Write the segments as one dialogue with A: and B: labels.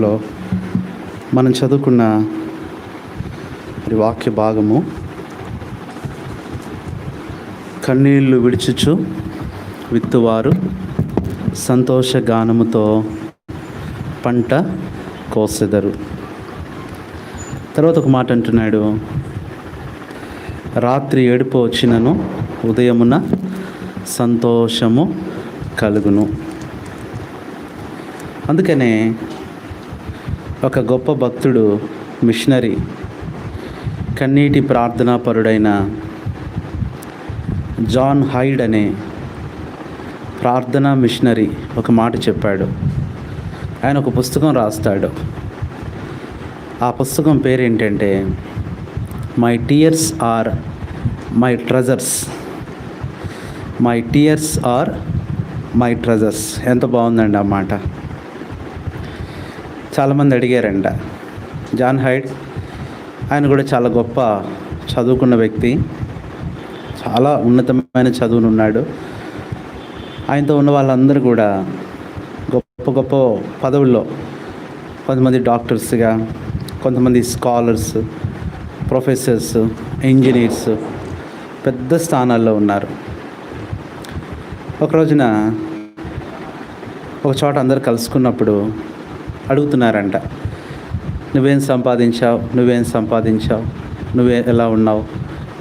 A: లో మనం చదువుకున్న వాక్య భాగము, కన్నీళ్లు విడిచుచు విత్తువారు సంతోష గానముతో పంట కోసెదరు. తర్వాత ఒక మాట అంటున్నాడు, రాత్రి ఏడుపు వచ్చినను ఉదయమున సంతోషము కలుగును. అందుకనే ఒక గొప్ప భక్తుడు, మిషనరీ, కన్నీటి ప్రార్థనాపరుడైన జాన్ హైడ్ అనే ప్రార్థనా మిషనరీ ఒక మాట చెప్పాడు. ఆయన ఒక పుస్తకం రాస్తాడు. ఆ పుస్తకం పేరు ఏంటంటే my tears are my treasures. My tears are my treasures. ఎంత బాగుందండి ఆ మాట. చాలామంది అడిగారంట, జాన్ హైడ్ ఆయన కూడా చాలా గొప్ప చదువుకున్న వ్యక్తి, చాలా ఉన్నతమైన చదువునున్నాడు. ఆయనతో ఉన్న వాళ్ళందరూ కూడా గొప్ప గొప్ప పదవుల్లో, కొంతమంది డాక్టర్స్గా, కొంతమంది స్కాలర్స్, ప్రొఫెసర్స్, ఇంజనీర్స్, పెద్ద స్థానాల్లో ఉన్నారు. ఒక రోజున ఒక చోట అందరు కలుసుకున్నప్పుడు అడుగుతున్నారంట, నువ్వేం సంపాదించావు, నువ్వే ఎలా ఉన్నావు,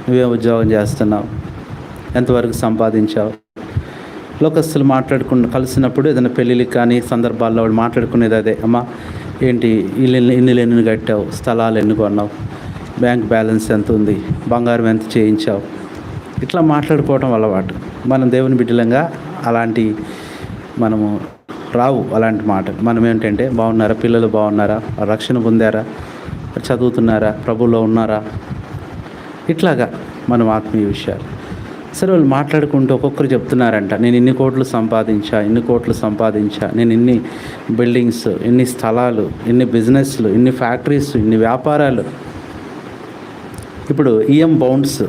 A: నువ్వేం ఉద్యోగం చేస్తున్నావు, ఎంతవరకు సంపాదించావు. లోకస్తులు కలిసినప్పుడు ఏదైనా పెళ్ళిళ్ళకి కానీ సందర్భాల్లో వాళ్ళు మాట్లాడుకునేది అదే, అమ్మా ఏంటి ఇల్లు ఎన్ని కట్టావు, స్థలాలు ఎన్ని కొన్నావు, బ్యాంక్ బ్యాలెన్స్ ఎంత ఉంది, బంగారం ఎంత చేయించావు, ఇట్లా మాట్లాడుకోవటం అలవాటు. మనం దేవుని బిడ్డలంగా మనము రావు అలాంటి మాటలు. మనం ఏంటంటే, బాగున్నారా, పిల్లలు బాగున్నారా, రక్షణ పొందారా, చదువుతున్నారా, ప్రభువులో ఉన్నారా, ఇట్లాగా మనం ఆత్మీయ విషయాలు. సరే, వాళ్ళు మాట్లాడుకుంటూ ఒక్కొక్కరు చెప్తున్నారంట, నేను ఇన్ని కోట్లు సంపాదించా, నేను ఇన్ని బిల్డింగ్స్, ఇన్ని స్థలాలు, ఇన్ని బిజినెస్లు, ఇన్ని ఫ్యాక్టరీస్, ఇన్ని వ్యాపారాలు. ఇప్పుడు ఈఎం బౌండ్స్,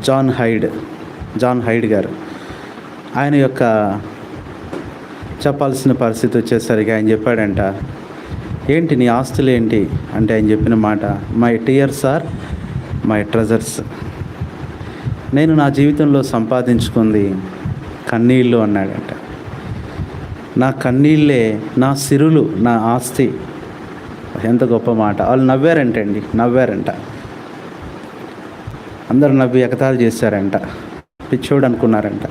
A: జాన్ హైడ్ గారు, ఆయన యొక్క చెప్పాల్సిన పరిస్థితి వచ్చేసరికి ఆయన చెప్పాడంట, ఏంటి నీ ఆస్తులు ఏంటి అంటే, ఆయన చెప్పిన మాట, my tears are my treasures. నేను నా జీవితంలో సంపాదించుకుంది కన్నీళ్ళు అన్నాడంట. నా కన్నీళ్ళే నా సిరులు, నా ఆస్తి. ఎంత గొప్ప మాట. వాళ్ళు నవ్వారంట. అందరూ నవ్వి ఎగతాళి చేశారంట. పిచ్చోడు అనుకున్నారంట,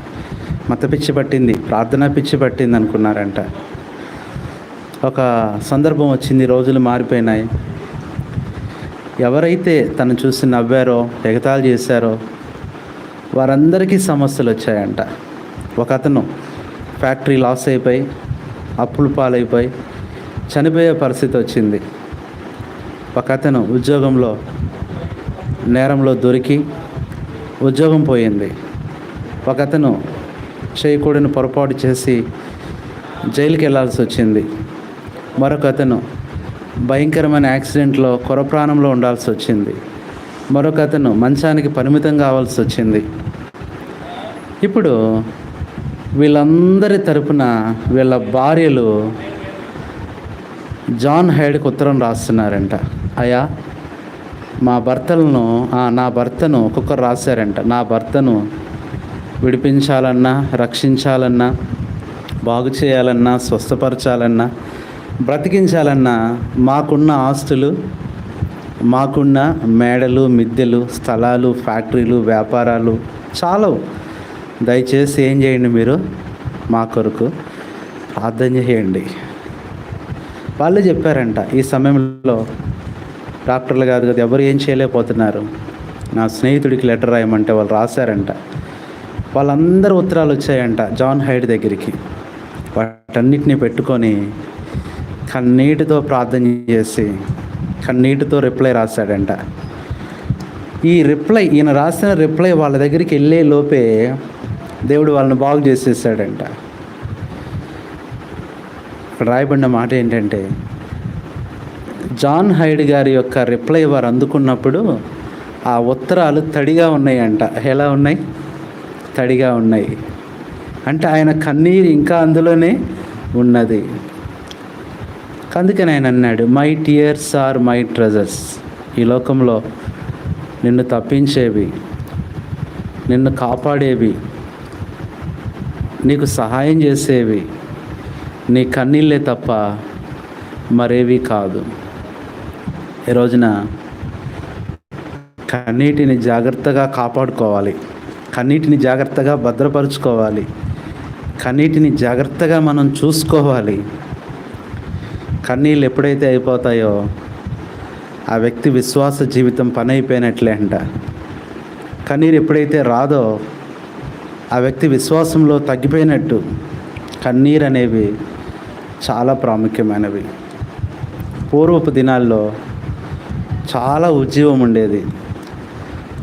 A: మత పిచ్చి పట్టింది, ప్రార్థనా పిచ్చి పట్టింది అనుకున్నారంట. ఒక సందర్భం వచ్చింది, రోజులు మారిపోయినాయి. ఎవరైతే తను చూసి నవ్వారో, ఎగతాళి చేశారో వారందరికీ సమస్యలు వచ్చాయంట. ఒక అతను ఫ్యాక్టరీ లాస్ అయిపోయి, అప్పులు పాలైపోయి చనిపోయే పరిస్థితి వచ్చింది. ఒక అతను ఉద్యోగంలో నేరంలో దొరికి ఉద్యోగం పోయింది. ఒక అతను చేయకూడని పొరపాటు చేసి జైలుకి వెళ్ళాల్సి వచ్చింది. మరొక అతను భయంకరమైన యాక్సిడెంట్లో కొరప్రాణంలో ఉండాల్సి వచ్చింది. మరొక అతను మంచానికి పరిమితం కావాల్సి వచ్చింది. ఇప్పుడు వీళ్ళందరి తరపున వీళ్ళ భార్యలు జాన్ హైడ్కి ఉత్తరం రాస్తున్నారంట. అయ్యా, నా భర్తను ఒక్కొక్కరు రాశారంట, నా భర్తను విడిపించాలన్నా, రక్షించాలన్నా, బాగు చేయాలన్నా, స్వస్థపరచాలన్నా, బ్రతికించాలన్నా మాకున్న ఆస్తులు, మాకున్న మేడలు, మిద్దెలు, స్థలాలు, ఫ్యాక్టరీలు, వ్యాపారాలు చాలవు. దయచేసి ఏం చేయండి, మీరు మా కొరకు ప్రార్థన చేయండి. వాళ్ళు చెప్పారంట, ఈ సమయంలో డాక్టర్లు కాదు కదా, ఎవరు ఏం చేయలేకపోతున్నారు. నా స్నేహితుడికి లెటర్ రాయమంటే వాళ్ళు రాశారంట. వాళ్ళందరూ ఉత్తరాలు వచ్చాయంట జాన్ హైడ్ దగ్గరికి. వాటన్నిటిని పెట్టుకొని కన్నీటితో ప్రార్థన చేసి కన్నీటితో రిప్లై రాశాడంట. ఈయన రాసిన రిప్లై వాళ్ళ దగ్గరికి వెళ్ళే లోపే దేవుడు వాళ్ళని బాగు చేసేసాడంట. ఇక్కడ రాయబడిన మాట ఏంటంటే, జాన్ హైడ్ గారి యొక్క రిప్లై వారు అందుకున్నప్పుడు ఆ ఉత్తరాలు తడిగా ఉన్నాయంట. ఎలా ఉన్నాయి? తడిగా ఉన్నాయి. అంటే ఆయన కన్నీరు ఇంకా అందులోనే ఉన్నది. అందుకని ఆయన అన్నాడు, my tears are my treasures. ఈ లోకంలో నిన్ను తప్పించేవి, నిన్ను కాపాడేవి, నీకు సహాయం చేసేవి నీ కన్నీళ్ళే తప్ప మరేవి కాదు. ఈ రోజున కన్నీటిని జాగ్రత్తగా కాపాడుకోవాలి, కన్నీటిని జాగ్రత్తగా భద్రపరుచుకోవాలి, కన్నీటిని జాగ్రత్తగా మనం చూసుకోవాలి. కన్నీళ్ళు ఎప్పుడైతే అయిపోతాయో ఆ వ్యక్తి విశ్వాస జీవితం పని అయిపోయినట్లే అంట. కన్నీరు ఎప్పుడైతే రాదో ఆ వ్యక్తి విశ్వాసంలో తగ్గిపోయినట్టు. కన్నీరు అనేవి చాలా ప్రాముఖ్యమైనవి. పూర్వపు దినాల్లో చాలా ఉజ్జీవం ఉండేది.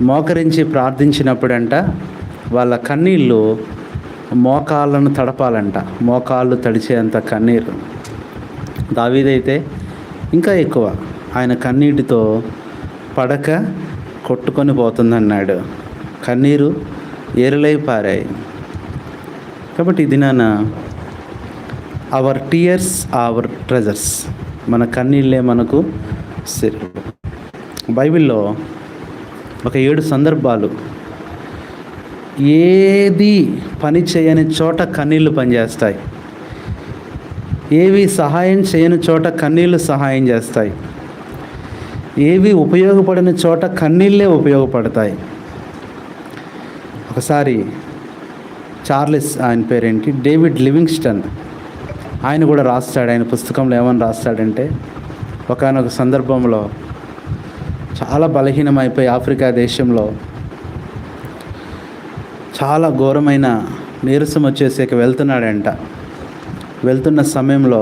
A: మోకరించి ప్రార్థించినప్పుడంట వాళ్ళ కన్నీళ్ళు మోకాళ్ళను తడపాలంట, మోకాళ్ళు తడిచేంత కన్నీరు. దావీదైతే ఇంకా ఎక్కువ, ఆయన కన్నీటితో పడక కొట్టుకొని పోతుందన్నాడు. కన్నీరు ఏరులై పారాయి. కాబట్టి ఇది అవర్ టీయర్స్ అవర్ ట్రెజర్స్, మన కన్నీళ్ళే మనకు సిరులు. బైబిల్లో ఒక 7 సందర్భాలు ఏది పని చేయని చోట కన్నీళ్ళు పనిచేస్తాయి, ఏవి సహాయం చేయని చోట కన్నీళ్ళు సహాయం చేస్తాయి, ఏవి ఉపయోగపడిన చోట కన్నీళ్ళే ఉపయోగపడతాయి. ఒకసారి చార్లెస్, ఆయన పేరేంటి, డేవిడ్ లివింగ్స్టన్, ఆయన కూడా రాస్తాడు. ఆయన పుస్తకంలో ఏమని రాస్తాడంటే, ఒకానొక సందర్భంలో చాలా బలహీనమైపోయి ఆఫ్రికా దేశంలో చాలా ఘోరమైన నీరసం వచ్చేసాక వెళ్తున్నాడంట. వెళ్తున్న సమయంలో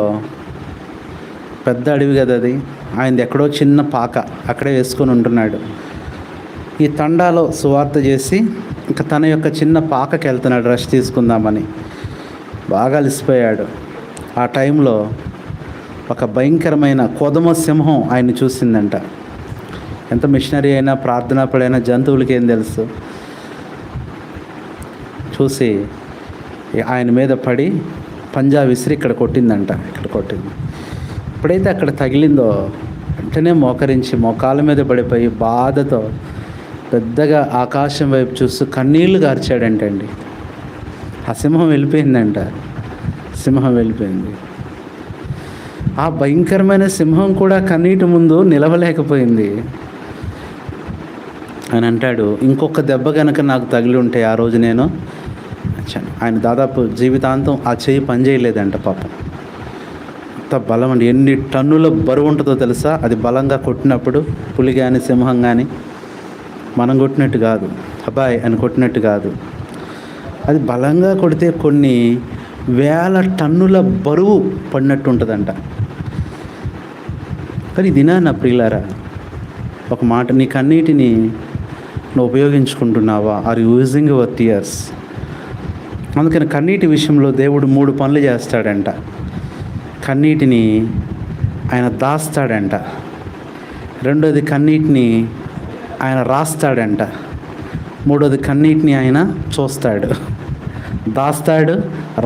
A: పెద్ద అడవి కదా అది, ఆయనది ఎక్కడో చిన్న పాక అక్కడే వేసుకొని ఉంటున్నాడు. ఈ తండాలో సువార్త చేసి ఇంకా తన యొక్క చిన్న పాకకి వెళ్తున్నాడు రెస్ట్ తీసుకుందామని. బాగా అలసిపోయాడు. ఆ టైంలో ఒక భయంకరమైన కొదమ సింహం ఆయన్ని చూసిందంట. ఎంత మిషనరీ అయినా ప్రార్థనాపడైనా జంతువులకి ఏం తెలుసు. చూసి ఆయన మీద పడి పంజా విసిరి ఇక్కడ కొట్టిందంట, ఇక్కడ కొట్టింది. ఎప్పుడైతే అక్కడ తగిలిందో వెంటనే మోకరించి మోకాళ్ళ మీద పడిపోయి బాధతో పెద్దగా ఆకాశం వైపు చూస్తూ కన్నీళ్లు గార్చాడంటండి. ఆ సింహం వెళ్ళిపోయిందంట, సింహం వెళ్ళిపోయింది. ఆ భయంకరమైన సింహం కూడా కన్నీటి ముందు నిలవలేకపోయింది. అని అంటాడు, ఇంకొక దెబ్బ కనుక నాకు తగిలి ఉంటే ఆ రోజు నేను వచ్చాను. ఆయన దాదాపు జీవితాంతం ఆ చెయ్యి పనిచేయలేదంట పాపం. అంత బలం అండి, ఎన్ని టన్నుల బరువు ఉంటుందో తెలుసా అది బలంగా కొట్టినప్పుడు. పులి కానీ సింహం కానీ మనం కొట్టినట్టు కాదు, అబ్బాయి అని కొట్టినట్టు కాదు. అది బలంగా కొడితే కొన్ని వేల టన్నుల బరువు పడినట్టు ఉంటుందంట. కానీ దినాన్న ప్రియులారా, ఒక మాట, నీ కన్నీటిని నువ్వు ఉపయోగించుకుంటున్నావా? Are using your tears? అందుకని కన్నీటి విషయంలో దేవుడు 3 పనులు చేస్తాడంట. కన్నీటిని ఆయన దాస్తాడంట. రెండోది కన్నీటిని ఆయన రాస్తాడంట. మూడోది కన్నీటిని ఆయన చూస్తాడు. దాస్తాడు,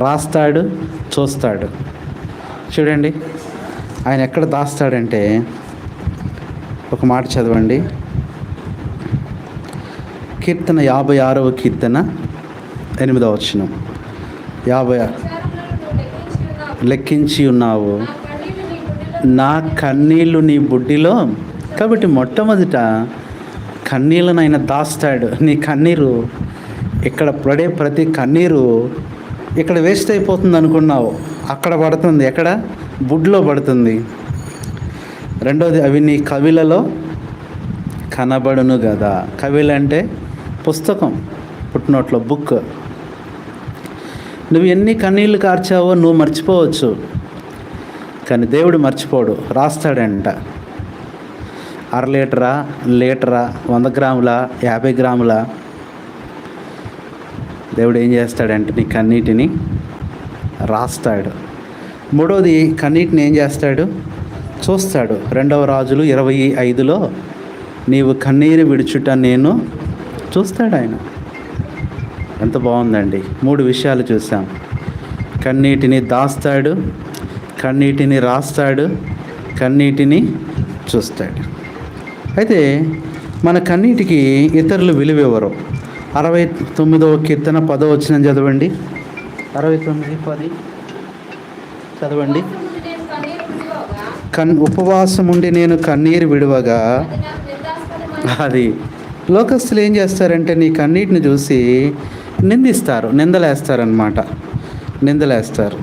A: రాస్తాడు, చూస్తాడు. చూడండి ఆయన ఎక్కడ దాస్తాడంటే, ఒక మాట చదవండి. కీర్తన 56వ కీర్తన 8వ వచనం. 56 లెక్కించి ఉన్నావు నా కన్నీళ్ళు నీ బుడ్డిలో. కాబట్టి మొట్టమొదట కన్నీళ్ళను ఆయన దాస్తాడు. నీ కన్నీరు ఇక్కడ పడే ప్రతి కన్నీరు ఇక్కడ వేస్ట్ అయిపోతుంది అనుకున్నావు, అక్కడ పడుతుంది. ఎక్కడ? బుడ్లో పడుతుంది. రెండోది, అవి నీ కవిలలో కనబడును కదా. కవిల అంటే పుస్తకం, పుట్టినోట్లో బుక్. నువ్వు ఎన్ని కన్నీళ్ళు కార్చావో నువ్వు మర్చిపోవచ్చు, కానీ దేవుడు మర్చిపోడు, రాస్తాడంట. 1/2 లీటరా, లీటరా, 100 గ్రాముల, 50 గ్రాముల, దేవుడు ఏం చేస్తాడంటే నీ కన్నీటిని రాస్తాడు. మూడోది, కన్నీటిని ఏం చేస్తాడు? చూస్తాడు. 2వ రాజులు 25లో నీవు కన్నీరు విడుచుట నేను చూస్తాడు ఆయన. ఎంత బాగుందండి. 3 విషయాలు చూసాం. కన్నీటిని దాస్తాడు, కన్నీటిని రాస్తాడు, కన్నీటిని చూస్తాడు. అయితే మన కన్నీటికి ఇతరులు విలువ ఇవ్వరు. 69వ కీర్తన 10వ వచనం చదవండి. 69:10 చదవండి. ఉపవాసం ఉండి నేను కన్నీరు విడువగా, అది లోకస్తులు ఏం చేస్తారంటే నీ కన్నీటిని చూసి నిందిస్తారు, నిందలేస్తారనమాట. నిందలేస్తారు.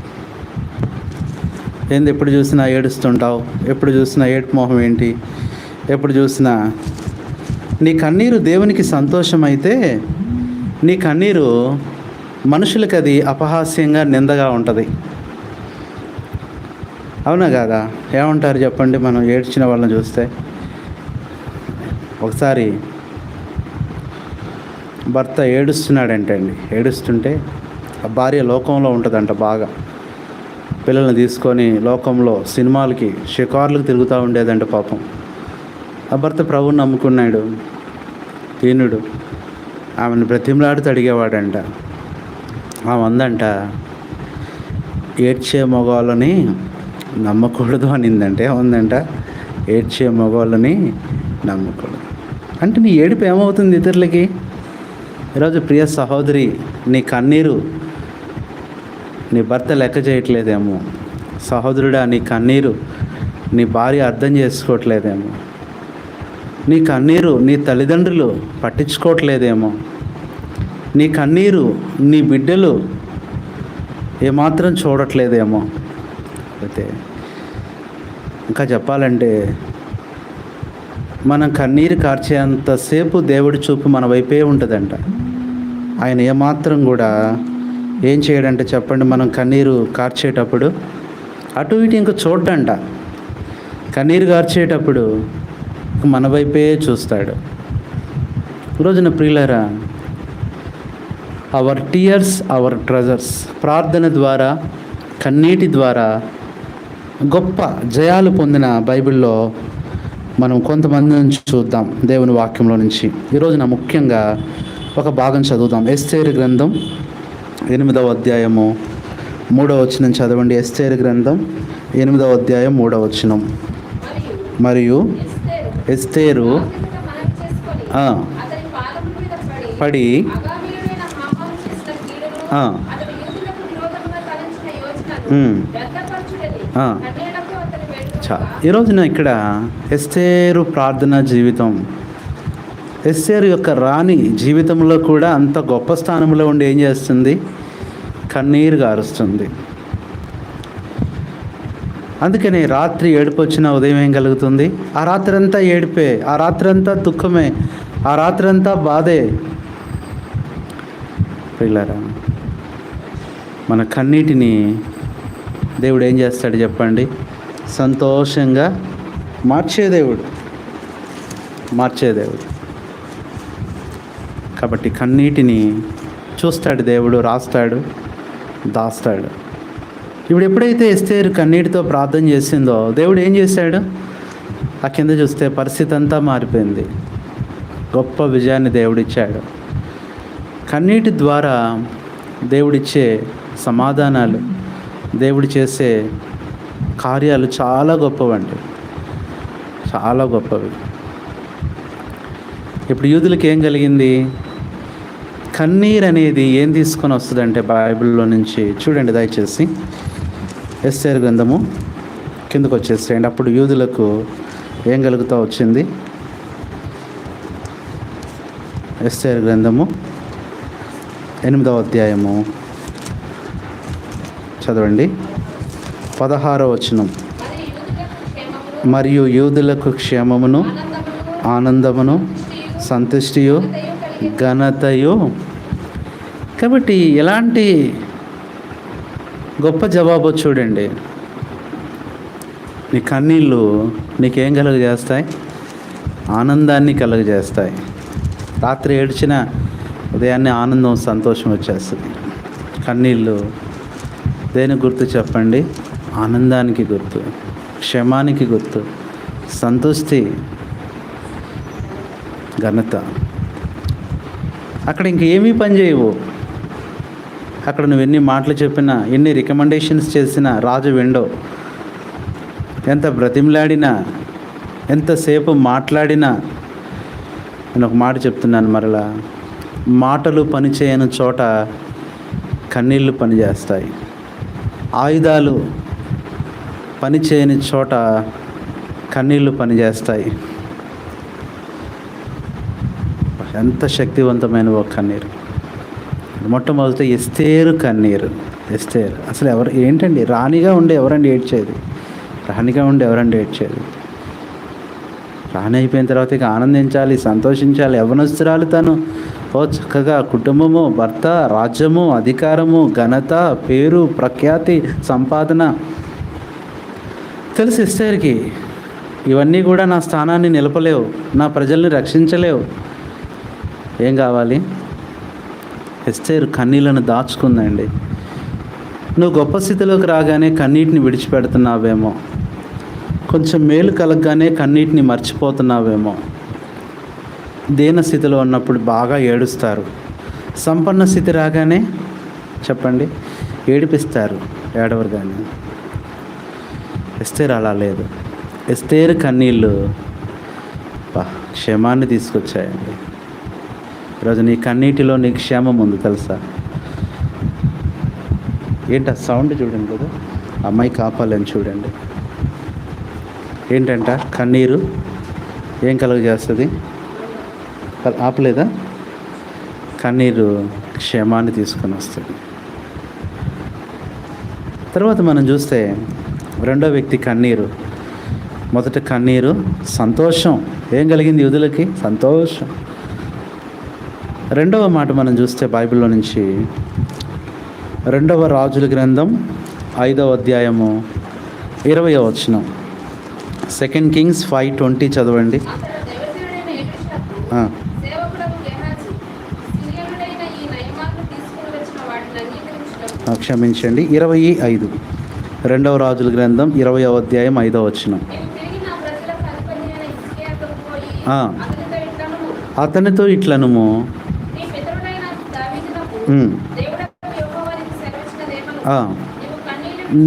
A: ఏంది ఎప్పుడు చూసినా ఏడుస్తుంటావు, ఎప్పుడు చూసినా ఏడుపు మొహం ఏంటి, ఎప్పుడు చూసినా. నీ కన్నీరు దేవునికి సంతోషమైతే నీ కన్నీరు మనుషులకు అది అపహాస్యంగా, నిందగా ఉంటుంది. అవునా కాదా? ఏమంటారు చెప్పండి మనం ఏడ్చిన వాళ్ళని చూస్తే? ఒకసారి భర్త ఏడుస్తున్నాడంటండి. ఏడుస్తుంటే ఆ భార్య లోకంలో ఉంటుందంట బాగా. పిల్లల్ని తీసుకొని లోకంలో సినిమాలకి, షికార్లకు తిరుగుతూ ఉండేదంట పాపం. ఆ భర్త ప్రభువుని నమ్ముకున్నాడు, దీనుడు. ఆమెను బ్రతిమలాడుతూ అడిగేవాడంట. ఆమె అందంట, ఏడ్చే మగవాళ్ళని నమ్మకూడదు అనిందంటే. ఏముందంట? ఏడ్చే మగవాళ్ళని నమ్మకూడదు అంటే నీ ఏడుపు ఏమవుతుంది ఇతరులకి? ఈరోజు ప్రియ సహోదరి, నీ కన్నీరు నీ భర్త లెక్క చేయట్లేదేమో. సహోదరుడా, నీ కన్నీరు నీ భార్య అర్థం చేసుకోవట్లేదేమో. నీ కన్నీరు నీ తల్లిదండ్రులు పట్టించుకోవట్లేదేమో. నీ కన్నీరు నీ బిడ్డలు ఏమాత్రం చూడట్లేదేమో. అయితే ఇంకా చెప్పాలంటే మనం కన్నీరు కార్చేంతసేపు దేవుడి చూపు మన వైపే ఉంటుందంట. ఆయన ఏమాత్రం కూడా ఏం చేయడంటే చెప్పండి, మనం కన్నీరు కార్చేటప్పుడు అటు ఇటు ఇంక చూడ్డంట. కన్నీరు కార్చేటప్పుడు మన వైపే చూస్తాడు. ఈరోజున ప్రియులారా, అవర్ టీయర్స్ అవర్ ట్రెజర్స్. ప్రార్థన ద్వారా, కన్నీటి ద్వారా గొప్ప జయాలు పొందిన బైబిల్లో మనం కొంతమంది నుంచి చూద్దాం, దేవుని వాక్యంలో నుంచి. ఈరోజున ముఖ్యంగా ఒక భాగం చదువుదాం. ఎస్తేరు గ్రంథం 8వ అధ్యాయము 3వ వచనం చదవండి. ఎస్తేరు గ్రంథం 8వ అధ్యాయం 3వ వచనం. మరియు ఎస్తేరు పడి ఈరోజున ఇక్కడ ఎస్తేరు ప్రార్థనా జీవితం, ఎస్తేరు యొక్క రాణి జీవితంలో కూడా అంత గొప్ప స్థానంలో ఉండి ఏం చేస్తుంది? కన్నీరు గారుస్తుంది. అందుకని రాత్రి ఏడుపు వచ్చిన ఉదయం ఏం కలుగుతుంది? ఆ రాత్రి అంతా ఏడిపే, ఆ రాత్రి అంతా దుఃఖమే, ఆ రాత్రి అంతా బాధే. పిల్లరా, మన కన్నీటిని దేవుడు ఏం చేస్తాడు చెప్పండి? సంతోషంగా మార్చే దేవుడు. కాబట్టి కన్నీటిని చూస్తాడు దేవుడు, రాస్తాడు, దాస్తాడు. ఇప్పుడు ఎప్పుడైతే ఎస్తేరు కన్నీటితో ప్రార్థన చేసిందో దేవుడు ఏం చేశాడు? ఆ కింద చూస్తే పరిస్థితి అంతా మారిపోయింది. గొప్ప విజయాన్ని దేవుడిచ్చాడు. కన్నీటి ద్వారా దేవుడిచ్చే సమాధానాలు, దేవుడు చేసే కార్యాలు చాలా గొప్పవండి, చాలా గొప్పవి. ఇప్పుడు యూదులకు ఏం కలిగింది? కన్నీరు అనేది ఏం తీసుకొని వస్తుందంటే బైబిల్లో నుంచి చూడండి దయచేసి. ఎస్తేరు గ్రంథము కిందకు వచ్చేసేయండి. అప్పుడు యూదులకు ఏం కలుగుతూ వచ్చింది? ఎస్తేరు గ్రంథము 8వ అధ్యాయము చదవండి. 16వ వచనం. మరియు యూదులకు క్షేమమును, ఆనందమును, సంతుష్టియు, ఘనతయు. కాబట్టి ఎలాంటి గొప్ప జవాబు చూడండి. నీ కన్నీళ్ళు నీకేం కలుగజేస్తాయి? ఆనందాన్ని కలుగజేస్తాయి. రాత్రి ఏడ్చిన ఉదయాన్నే ఆనందం, సంతోషం వచ్చేస్తుంది. కన్నీళ్ళు దేనికి గుర్తు చెప్పండి? ఆనందానికి గుర్తు, క్షేమానికి గుర్తు, సంతృష్టి, ఘనత. అక్కడ ఇంకేమీ పని చేయవు. అక్కడ నువ్వు ఎన్ని మాటలు చెప్పినా, ఎన్ని రికమెండేషన్స్ చేసినా రాజు విండో. ఎంత బ్రతిమలాడినా, ఎంతసేపు మాట్లాడినా, నేను ఒక మాట చెప్తున్నాను మరలా, మాటలు పనిచేయని చోట కన్నీళ్ళు పనిచేస్తాయి. ఆయుధాలు పనిచేయని చోట కన్నీళ్ళు పనిచేస్తాయి. ఎంత శక్తివంతమైన ఒక కన్నీరు. మొట్టమొదట ఎస్తేరు కన్నీరు. ఎస్తేరు అసలు ఏంటండి, రాణిగా ఉండి ఎవరండి ఏడ్చేది? రాణి అయిపోయిన తర్వాత ఇక ఆనందించాలి, సంతోషించాలి. యవ్వనస్తురాలు తను చక్కగా కుటుంబము, భర్త, రాజ్యము, అధికారము, ఘనత, పేరు, ప్రఖ్యాతి, సంపాదన తెలుసు ఎస్తేరుకి. ఇవన్నీ కూడా నా స్థానాన్ని నిలపలేవు, నా ప్రజల్ని రక్షించలేవు. ఏం కావాలి? ఎస్తేరు కన్నీళ్లను దాచుకుందండి. నువ్వు గొప్ప స్థితిలోకి రాగానే కన్నీటిని విడిచిపెడుతున్నావేమో, కొంచెం మేలు కలగగానే కన్నీటిని మర్చిపోతున్నావేమో. దీన స్థితిలో ఉన్నప్పుడు బాగా ఏడుస్తారు, సంపన్న స్థితి రాగానే చెప్పండి ఏడిపిస్తారు, ఏడవరు. కానీ ఎస్తేరు అలా లేదు. ఎస్తేరు కన్నీళ్ళు క్షేమాన్ని తీసుకొచ్చాయండి. ఈరోజు నీ కన్నీటిలో నీకు క్షేమం ఉంది తెలుసా? ఏంటి ఆ సౌండ్ చూడండి కదా, అమ్మాయి కాపాలని చూడండి. ఏంటంట కన్నీరు ఏం కలుగజేస్తుంది? ఆపలేదా? కన్నీరు క్షేమాన్ని తీసుకొని వస్తుంది. తర్వాత మనం చూస్తే రెండో వ్యక్తి కన్నీరు. మొదట కన్నీరు సంతోషం. ఏం కలిగింది యూదులకి? సంతోషం. రెండవ మాట మనం చూస్తే బైబిల్లో నుంచి 2వ రాజుల గ్రంథం 5వ అధ్యాయము 20వ వచనం. 2 Kings 5:20 చదవండి. క్షమించండి, 25. 2వ రాజుల గ్రంథం 20వ అధ్యాయం 5వ వచనం. అతనితో ఇట్లనుము,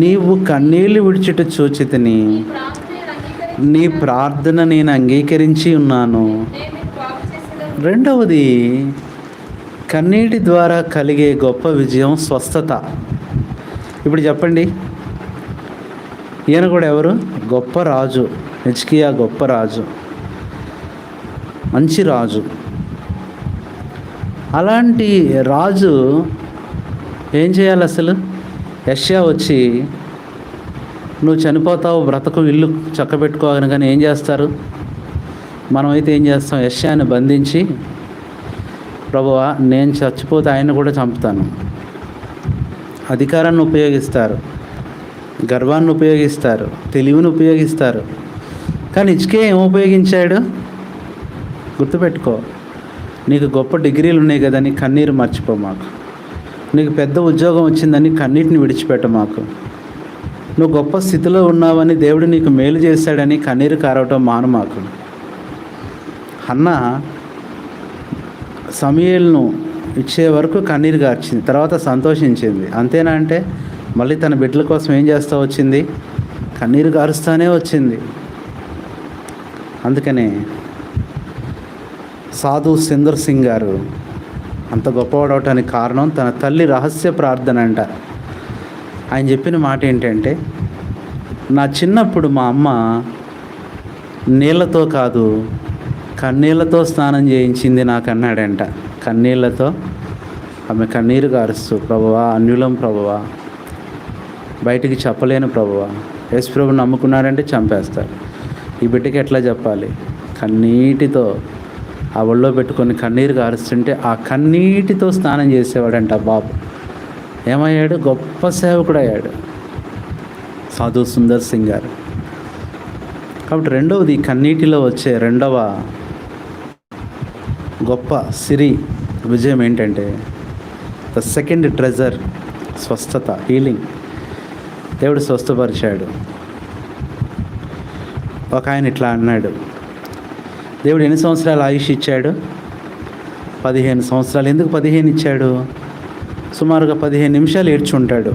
A: నీవు కన్నీళ్ళు విడిచుట చూచితిని, నీ ప్రార్థన నేను అంగీకరించి ఉన్నాను. రెండవది, కన్నీటి ద్వారా కలిగే గొప్ప విజయం స్వస్థత. ఇప్పుడు చెప్పండి, ఈయన కూడా ఎవరు? గొప్ప రాజు. హిజ్కియా గొప్ప రాజు, మంచి రాజు. అలాంటి రాజు ఏం చేయాలి అసలు? యెషయా వచ్చి నువ్వు చనిపోతావు, బ్రతకు, ఇల్లు చక్కబెట్టుకోవాలి. కానీ ఏం చేస్తారు? మనమైతే ఏం చేస్తాం? యెషయాని బంధించి, ప్రభువా నేను చచ్చిపోతే ఆయన కూడా చంపుతాను. అధికారాన్ని ఉపయోగిస్తారు, గర్వాన్ని ఉపయోగిస్తారు, తెలివిని ఉపయోగిస్తారు. కానీ హిజ్కియా ఏం ఉపయోగించాడు? గుర్తుపెట్టుకో, నీకు గొప్ప డిగ్రీలు ఉన్నాయి కదా నీ కన్నీరు మర్చిపో మాకు. నీకు పెద్ద ఉద్యోగం వచ్చిందని కన్నీటిని విడిచిపెట్ట మాకు. నువ్వు గొప్ప స్థితిలో ఉన్నావని, దేవుడు నీకు మేలు చేశాడని కన్నీరు కారవటం మాను మాకు. హన్నా సమూయేలును ఇచ్చే వరకు కన్నీరు గార్చింది, తర్వాత సంతోషించింది. అంతేనా అంటే మళ్ళీ తన బిడ్డల కోసం ఏం చేస్తూ వచ్చింది? కన్నీరు గారుస్తూనే వచ్చింది. అందుకనే సాధు సుందర్ సింగ్ గారు అంత గొప్పవాడవటానికి కారణం తన తల్లి రహస్య ప్రార్థన అంట. ఆయన చెప్పిన మాట ఏంటంటే, నా చిన్నప్పుడు మా అమ్మ నీళ్ళతో కాదు కన్నీళ్ళతో స్నానం చేయించింది నాకు అన్నాడంట. కన్నీళ్ళతో ఆమె కన్నీరు గారుస్తూ, ప్రభువా అన్యులం, ప్రభువా బయటికి చెప్పలేను, ప్రభువా యేసు ప్రభుని నమ్ముకున్నాడంటే చంపేస్తారు. ఈ బిడ్డకి ఎట్లా చెప్పాలి? కన్నీటితో ఆ ఒళ్ళో పెట్టుకొని కన్నీరు గారుస్తుంటే ఆ కన్నీటితో స్నానం చేసేవాడంట బాబు. ఏమయ్యాడు? గొప్ప సేవకుడు అయ్యాడు సాధు సుందర్ సింగ్ గారు. కాబట్టి రెండవది, కన్నీటిలో వచ్చే రెండవ గొప్ప సిరి విజయం ఏంటంటే ద సెకండ్ ట్రెజర్, స్వస్థత, హీలింగ్. దేవుడు స్వస్థపరిచాడు. ఒక ఆయన ఇట్లా అన్నాడు, దేవుడు ఎన్ని సంవత్సరాలు ఆయుష్ ఇచ్చాడు? 15 సంవత్సరాలు. ఎందుకు 15 ఇచ్చాడు? సుమారుగా 15 నిమిషాలు ఏడ్చుంటాడు.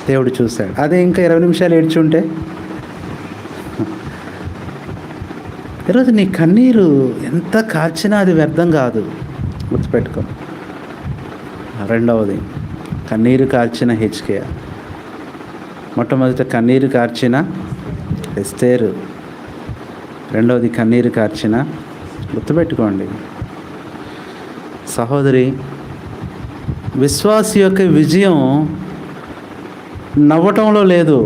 A: దేవుడు చూశాడు. అదే ఇంకా 20 నిమిషాలు ఏడ్చుంటే ఈరోజు నీ కన్నీరు ఎంత కార్చినా అది వ్యర్థం కాదు, గుర్తుపెట్టుకో. రెండవది, కన్నీరు కార్చిన హెచ్కేయ. మొట్టమొదట కన్నీరు కార్చిన ఎస్తేరు, రెండవది కన్నీరు కార్చిన. గుర్తుపెట్టుకోండి సహోదరి, విశ్వాసి యొక్క విజయం నవ్వటంలో లేదు,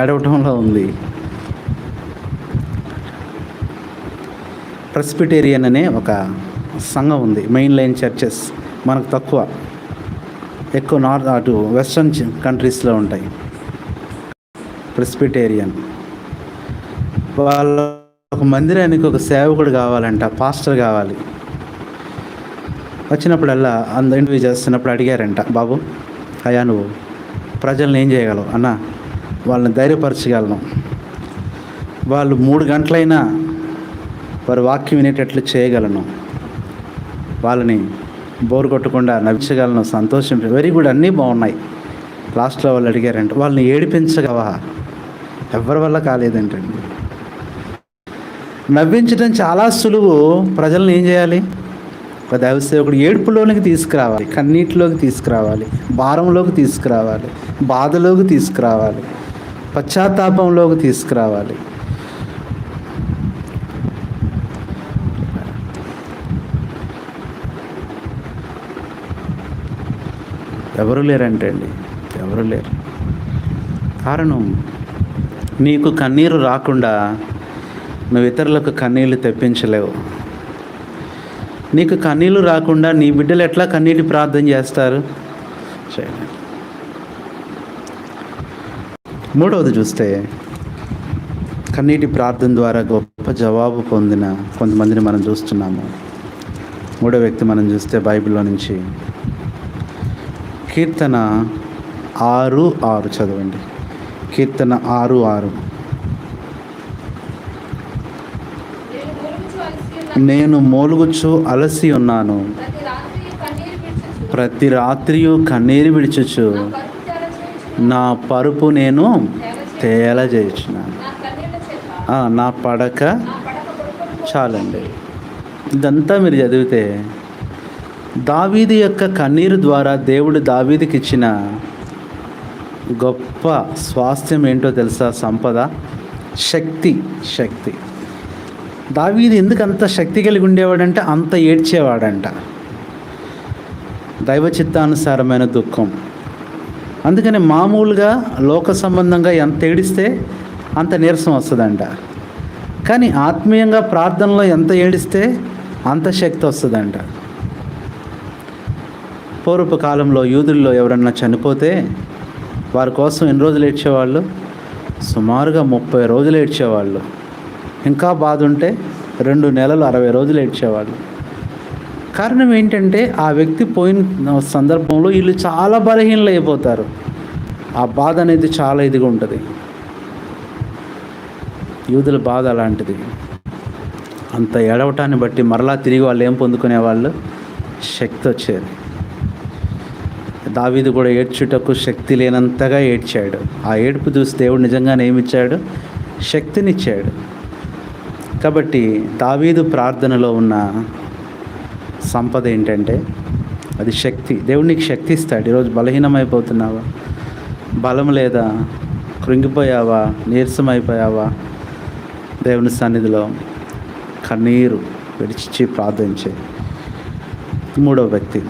A: ఏడవటంలో ఉంది. ప్రెస్బిటేరియన్ అనే ఒక సంఘం ఉంది, మెయిన్ లైన్ చర్చెస్ మనకు తక్కువ, ఎక్కువ నార్త్ అటు వెస్ట్రన్ కంట్రీస్లో ఉంటాయి. ప్రెస్బిటేరియన్ వాళ్ళ ఒక మందిరానికి ఒక సేవకుడు కావాలంట, పాస్టర్ కావాలి. వచ్చినప్పుడల్లా ఇంటర్వ్యూ చేస్తున్నప్పుడు అడిగారంట, బాబు అయ్యా నువ్వు ప్రజల్ని ఏం చేయగలవు అన్న? వాళ్ళని ధైర్యపరచగలను, వాళ్ళు 3 గంటలైనా వారి వాక్యం వినేటట్లు చేయగలను, వాళ్ళని బోరు కొట్టకుండా నవ్వించగలను, సంతోషం, వెరీ గుడ్, అన్నీ బాగున్నాయి. లాస్ట్లో వాళ్ళు అడిగారంట, వాళ్ళని ఏడిపించగలవా? ఎవరి వల్ల కాలేదంటండి. నవ్వించడం చాలా సులువు, ప్రజలను ఏం చేయాలి? ఒక దైవ సేవకుడు ఏడుపులోనికి తీసుకురావాలి, కన్నీటిలోకి తీసుకురావాలి, భారంలోకి తీసుకురావాలి, బాధలోకి తీసుకురావాలి, పశ్చాత్తాపంలోకి తీసుకురావాలి. ఎవరు లేరంటే అండి, ఎవరు లేరు. కారణం, నీకు కన్నీరు రాకుండా నువ్వు ఇతరులకు కన్నీళ్ళు తెప్పించలేవు. నీకు కన్నీళ్ళు రాకుండా నీ బిడ్డలు ఎట్లా కన్నీటి ప్రార్థన చేస్తారు? చేయండి. మూడవది చూస్తే, కన్నీటి ప్రార్థన ద్వారా గొప్ప జవాబు పొందిన కొంతమందిని మనం చూస్తున్నాము. మూడో వ్యక్తి మనం చూస్తే బైబిల్లో నుంచి కీర్తన 6:6 చదవండి. కీర్తన 6:6. నేను మూలుగుచు అలసి ఉన్నాను, ప్రతి రాత్రియు కన్నీరు విడిచుచు నా పరుపు నేను తేల చేయుచున్నాను. నా పడక చాలండి. ఇదంతా మీరు చదివితే దావీదు యొక్క కన్నీరు ద్వారా దేవుడు దావీదుకి ఇచ్చిన గొప్ప స్వాస్థ్యం ఏంటో తెలుసా? సంపద, శక్తి. దావీదు ఎందుకు అంత శక్తి కలిగి ఉండేవాడంటే అంత ఏడ్చేవాడంట. దైవ చిత్తానుసారమైన దుఃఖం. అందుకని మామూలుగా లోక సంబంధంగా ఎంత ఏడిస్తే అంత నీరసం వస్తుందంట. కానీ ఆత్మీయంగా ప్రార్థనలో ఎంత ఏడిస్తే అంత శక్తి వస్తుందంట. పూర్వపు కాలంలో యూదుల్లో ఎవరన్నా చనిపోతే వారి కోసం ఎన్ని రోజులు ఏడ్చేవాళ్ళు? సుమారుగా 30 రోజులు ఏడ్చేవాళ్ళు. ఇంకా బాధ ఉంటే 2 నెలలు 60 రోజులు ఏడ్చేవాళ్ళు. కారణం ఏంటంటే ఆ వ్యక్తి పోయిన సందర్భంలో వీళ్ళు చాలా బలహీనలు అయిపోతారు. ఆ బాధ అనేది చాలా ఇదిగా ఉంటుంది. యూదుల బాధ అలాంటిది. అంత ఏడవటాన్ని బట్టి మరలా తిరిగి వాళ్ళు ఏం పొందుకునేవాళ్ళు? శక్తి వచ్చేది. దావీదు కూడా ఏడ్చుటకు శక్తి లేనంతగా ఏడ్చాడు. ఆ ఏడుపు చూసి దేవుడు నిజంగానే ఏమిచ్చాడు? శక్తినిచ్చాడు. కాబట్టి దావీదు ప్రార్థనలో ఉన్న సంపద ఏంటంటే అది శక్తి. దేవుడు నీకు శక్తి ఇస్తాడు. ఈరోజు బలహీనమైపోతున్నావా? బలం లేదా? కృంగిపోయావా? నీరసమైపోయావా? దేవుని సన్నిధిలో కన్నీరు విడిచి ప్రార్థించే. మూడవ వ్యక్తి.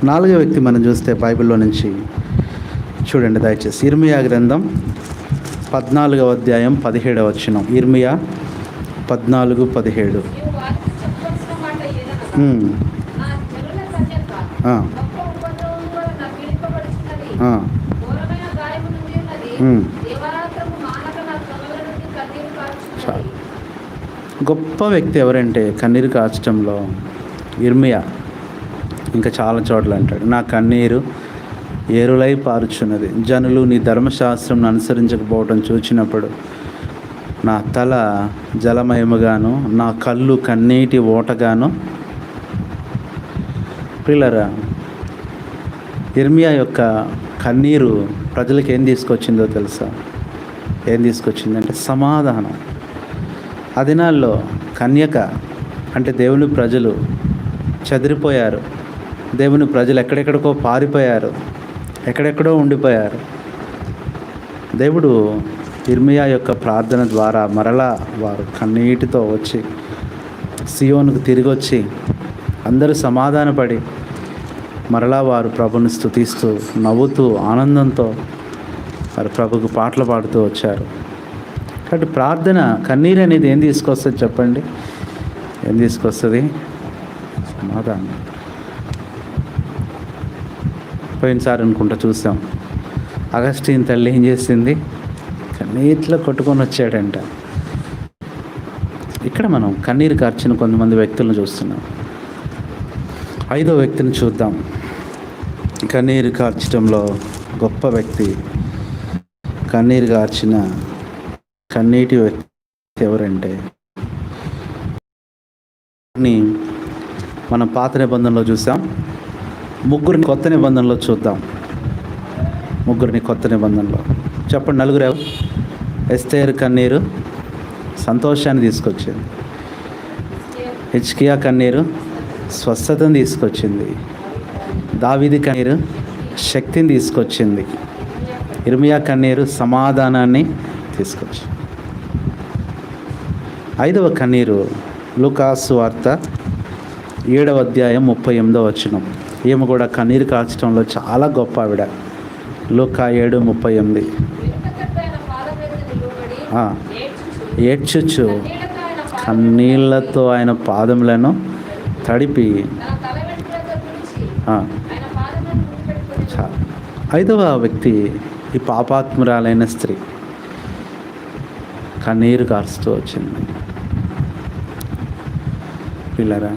A: నాలుగో వ్యక్తి మనం చూస్తే బైబిల్లో నుంచి చూడండి దయచేసి. ఇర్మియా గ్రంథం 14వ అధ్యాయం 17వ వచనం. ఇర్మియా 14:17. గొప్ప వ్యక్తి ఎవరంటే కన్నీరు కార్చడంలో ఇర్మియా. ఇంకా చాలా చోట్ల అంటాడు, నా కన్నీరు ఏరులై పారుచున్నది. జనులు నీ ధర్మశాస్త్రం అనుసరించకపోవడం చూచినప్పుడు నా తల జలమయముగాను నా కళ్ళు కన్నీటి ఓటగాను. ప్రియులారా, ఇర్మియా యొక్క కన్నీరు ప్రజలకు ఏం తీసుకొచ్చిందో తెలుసా? ఏం తీసుకొచ్చిందంటే సమాధానం. ఆ దినాల్లో కన్యక అంటే దేవుని ప్రజలు చెదిరిపోయారు. దేవుని ప్రజలు ఎక్కడెక్కడికో పారిపోయారు, ఎక్కడెక్కడో ఉండిపోయారు. దేవుడు ఇర్మియా యొక్క ప్రార్థన ద్వారా మరలా వారు కన్నీటితో వచ్చి సియోనుకు తిరిగి వచ్చి అందరూ సమాధానపడి మరలా వారు ప్రభుని స్తుతిస్తూ నవ్వుతూ ఆనందంతో వారు ప్రభుకు పాటలు పాడుతూ వచ్చారు. కాబట్టి ప్రార్థన, కన్నీరు అనేది ఏం తీసుకొస్తుంది చెప్పండి? ఏం తీసుకొస్తుంది? సమాధానం. పోయినసారి అనుకుంటా చూసాం, అగస్టిన్ తల్లి ఏం చేసింది? కన్నీటిలో కొట్టుకొని వచ్చాడంట. ఇక్కడ మనం కన్నీరు కార్చిన కొంతమంది వ్యక్తులను చూస్తున్నాం. 5వ వ్యక్తిని చూద్దాం. కన్నీరు కార్చడంలో గొప్ప వ్యక్తి, కన్నీరు కార్చిన కన్నీటి వ్యక్తి ఎవరంటే, మనం పాత నిబంధనలో చూసాం. ముగ్గురిని కొత్త నిబంధనలో చూద్దాం. ముగ్గురిని కొత్త నిబంధనలో చెప్పండి. నలుగురు ఎవరు? ఎస్తేరు కన్నీరు సంతోషాన్ని తీసుకొచ్చింది. హిజ్కియా కన్నీరు స్వస్థతను తీసుకొచ్చింది. దావీదు కన్నీరు శక్తిని తీసుకొచ్చింది. ఇర్మియా కన్నీరు సమాధానాన్ని తీసుకొచ్చింది. 5వ కన్నీరు లూకాసు వార్త 7వ అధ్యాయం 38వ వచనం. ఈమె కూడా కన్నీరు కార్చడంలో చాలా గొప్ప ఆవిడ. లూకా 7:38. ఏడ్చుచు కన్నీళ్లతో ఆయన పాదములను తడిపి. 5వ వ్యక్తి ఈ పాపాత్మురాలైన స్త్రీ కన్నీరు కారుస్తూ వచ్చింది. పిల్లరా,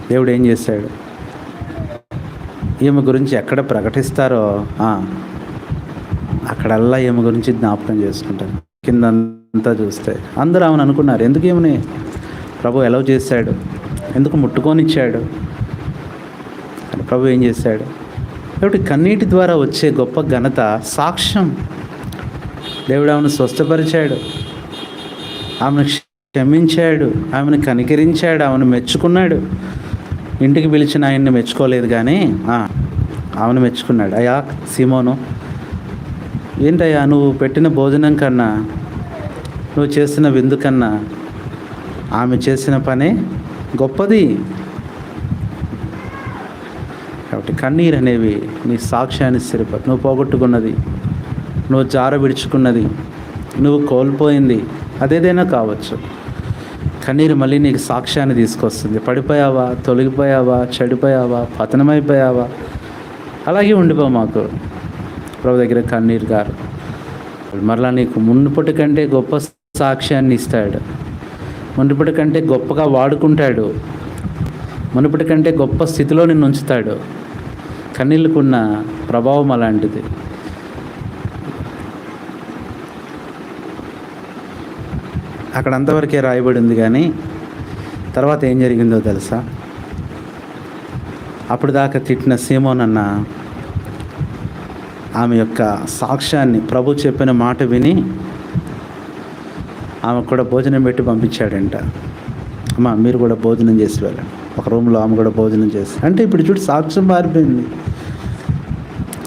A: దేవుడు ఏం చేశాడు? ఈమె గురించి ఎక్కడ ప్రకటిస్తారో అక్కడల్లా ఈమె గురించి జ్ఞాపకం చేసుకుంటారు. కిందంతా చూస్తే అందరూ ఆమెను అనుకున్నారు, ఎందుకు ఏమని ప్రభు ఎలవ్ చేశాడు, ఎందుకు ముట్టుకొనిచ్చాడు అని. ప్రభు ఏం చేశాడు? కాబట్టి కన్నీటి ద్వారా వచ్చే గొప్ప ఘనత సాక్ష్యం. దేవుడు ఆమెను స్వస్థపరిచాడు, ఆమెను క్షమించాడు, ఆమెను కనికరించాడు, ఆమెను మెచ్చుకున్నాడు. ఇంటికి పిలిచిన ఆయన్ని మెచ్చుకోలేదు కానీ ఆమెను మెచ్చుకున్నాడు. అయ్యా సీమోను, ఏంటయ్యా నువ్వు పెట్టిన భోజనం కన్నా, నువ్వు చేసిన విందు కన్నా ఆమె చేసిన పనే గొప్పది. కాబట్టి కన్నీరు అనేవి నీ సాక్ష్యాన్ని స్థిరపడి, నువ్వు పోగొట్టుకున్నది, నువ్వు జార విడుచుకున్నది, నువ్వు కోల్పోయింది అదేదైనా కావచ్చు. కన్నీరు మళ్ళీ నీకు సాక్ష్యాన్ని తీసుకొస్తుంది. పడిపోయావా, తొలగిపోయావా, చెడిపోయావా, పతనమైపోయావా, అలాగే ఉండిపో మాకు ప్రభు దగ్గర కన్నీరు గారు. మరలా నీకు మునుపటి కంటే గొప్ప సాక్ష్యాన్ని ఇస్తాడు. మునుపటి కంటే గొప్పగా వాడుకుంటాడు. మునుపటి కంటే గొప్ప స్థితిలో నిన్ను ఉంచుతాడు. కన్నీళ్ళకున్న ప్రభావం అలాంటిది. అక్కడ అంతవరకే రాయబడి ఉంది కానీ తర్వాత ఏం జరిగిందో తెలుసా? అప్పుడు దాకా తిట్టిన సీమోనన్న ఆమె యొక్క సాక్ష్యాన్ని, ప్రభు చెప్పిన మాట విని ఆమె కూడా భోజనం పెట్టి పంపించాడంట. అమ్మ మీరు కూడా భోజనం చేసి వెళ్ళండి. ఒక రూమ్లో ఆమె కూడా భోజనం చేసి, అంటే ఇప్పుడు చూడు సాక్ష్యం మారిపోయింది.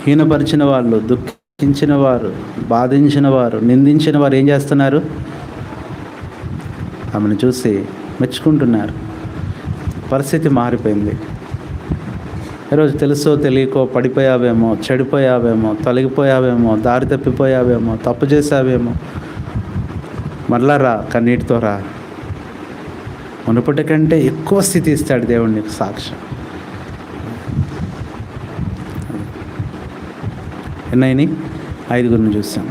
A: హీనపరిచిన వాళ్ళు, దుఃఖించిన వారు, బాధించిన వారు, నిందించిన వారు ఏం చేస్తున్నారు? ఆమెను చూసి మెచ్చుకుంటున్నారు. పరిస్థితి మారిపోయింది. ఈరోజు తెలుసో తెలియకో పడిపోయావేమో, చెడిపోయావేమో, తొలగిపోయావేమో, దారి తప్పిపోయావేమో, తప్పు చేసావేమో, మరలా రా, కన్నీటితో రా. మునుపటి కంటే ఎక్కువ స్థితి ఇస్తాడు దేవుడు నీకు సాక్ష్యం. ఎన్నైనా 5గురిని చూసాం.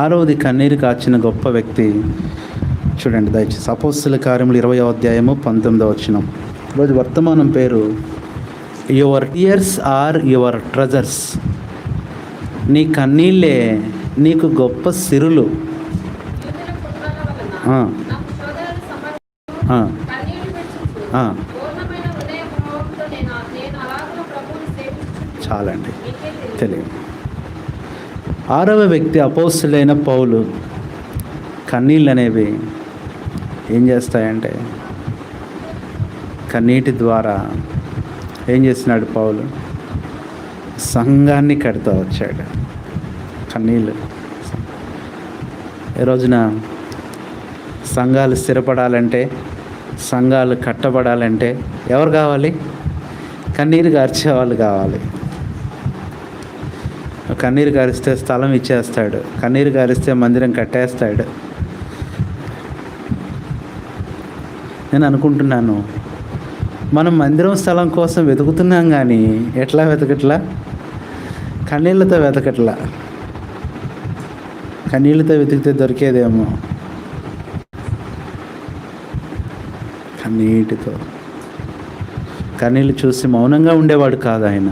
A: 6వది కన్నీరు కార్చిన గొప్ప వ్యక్తి చూడండి దయచేసి. అపోస్తలుల కార్యములు 20వ అధ్యాయము 19వ వచనం. ఈరోజు వర్తమానం పేరు your tears are your treasures. నీ కన్నీళ్ళే నీకు గొప్ప సిరులు. చాలండి, తెలియదు. 6వ వ్యక్తి అపోస్తలుడైన పౌలు. కన్నీళ్ళు అనేవి ఏం చేస్తాయంటే కన్నీటి ద్వారా ఏం చేసినాడు పౌలు? సంఘాన్ని కడుతూ వచ్చాడు. కన్నీళ్ళు. ఈ రోజున సంఘాలు స్థిరపడాలంటే, సంఘాలు కట్టబడాలంటే ఎవరు కావాలి? కన్నీరు గార్చేవాళ్ళు కావాలి. కన్నీరు గారిస్తే స్థలం ఇచ్చేస్తాడు, కన్నీరు గారిస్తే మందిరం కట్టేస్తాడు. నేను అనుకుంటున్నాను, మనం మందిరం స్థలం కోసం వెతుకుతున్నాం కానీ ఎట్లా వెతకట్లా? కన్నీళ్ళతో వెతకట్లా. కన్నీళ్ళతో వెతికితే దొరికేదేమో. కన్నీటితో, కన్నీళ్ళు చూసి మౌనంగా ఉండేవాడు కాదు ఆయన.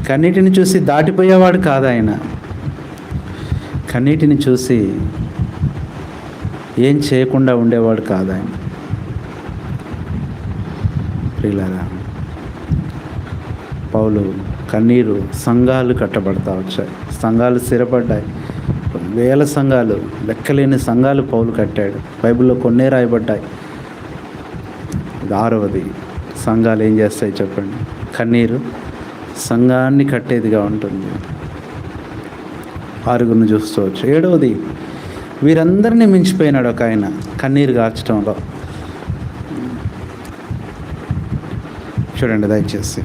A: కన్నీటిని చూసి దాటిపోయేవాడు కాదు ఆయన. కన్నీటిని చూసి ఏం చేయకుండా ఉండేవాడు కాదు ఆయన. ప్రియులారా, పౌలు కన్నీరు సంఘాలు కట్టబడతా వచ్చాయి, సంఘాలు స్థిరపడ్డాయి. వేల సంఘాలు, లెక్కలేని సంఘాలు పౌలు కట్టాడు. బైబిల్లో కొన్నే రాయబడ్డాయి. 6వది, సంఘాలు ఏం చేస్తాయి చెప్పండి? కన్నీరు సంఘాన్ని కట్టేదిగా ఉంటుంది. 6 చూస్తవచ్చు. 7వది, వీరందరినీ మించిపోయినాడు ఒక ఆయన కన్నీరు గార్చడంలో. చూడండి దయచేసి,